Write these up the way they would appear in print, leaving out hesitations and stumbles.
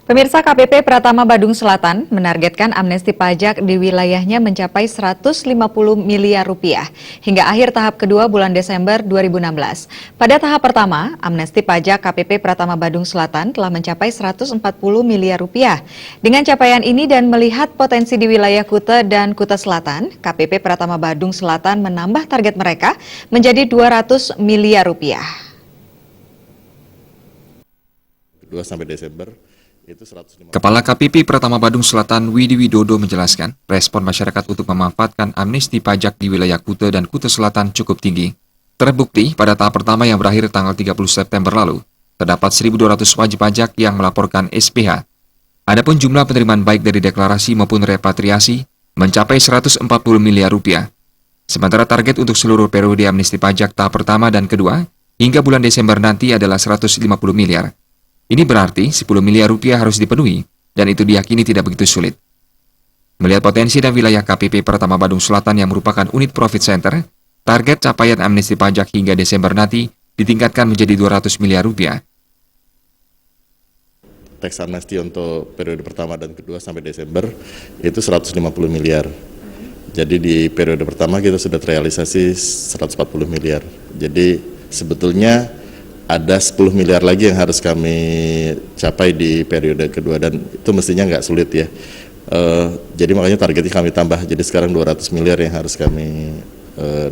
Pemirsa, KPP Pratama Badung Selatan menargetkan amnesti pajak di wilayahnya mencapai 150 miliar rupiah hingga akhir tahap kedua bulan Desember 2016. Pada tahap pertama, amnesti pajak KPP Pratama Badung Selatan telah mencapai 140 miliar rupiah. Dengan capaian ini dan melihat potensi di wilayah Kuta dan Kuta Selatan, KPP Pratama Badung Selatan menambah target mereka menjadi 200 miliar rupiah. 2 sampai Desember. Kepala KPP Pratama Badung Selatan Widi Widodo menjelaskan, respon masyarakat untuk memanfaatkan amnesti pajak di wilayah Kuta dan Kuta Selatan cukup tinggi. Terbukti pada tahap pertama yang berakhir tanggal 30 September lalu, terdapat 1.200 wajib pajak yang melaporkan SPH. Adapun jumlah penerimaan baik dari deklarasi maupun repatriasi mencapai 140 miliar rupiah. Sementara target untuk seluruh periode amnesti pajak tahap pertama dan kedua hingga bulan Desember nanti adalah 150 miliar. Ini berarti 10 miliar rupiah harus dipenuhi, dan itu diyakini tidak begitu sulit. Melihat potensi dan wilayah KPP Pratama Badung Selatan yang merupakan unit profit center, target capaian amnesti pajak hingga Desember nanti ditingkatkan menjadi 200 miliar rupiah. Teks amnesti untuk periode pertama dan kedua sampai Desember itu 150 miliar. Jadi di periode pertama kita sudah terrealisasi 140 miliar. Jadi sebetulnya ada 10 miliar lagi yang harus kami capai di periode kedua dan itu mestinya nggak sulit ya. Jadi makanya targetnya kami tambah. Jadi sekarang 200 miliar yang harus kami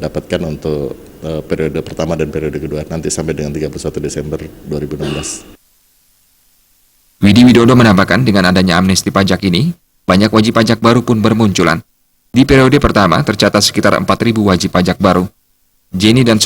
dapatkan untuk periode pertama dan periode kedua nanti sampai dengan 31 Desember 2016. Widi Widodo menambahkan dengan adanya amnesti pajak ini, banyak wajib pajak baru pun bermunculan. Di periode pertama tercatat sekitar 4.000 wajib pajak baru. Jenny dan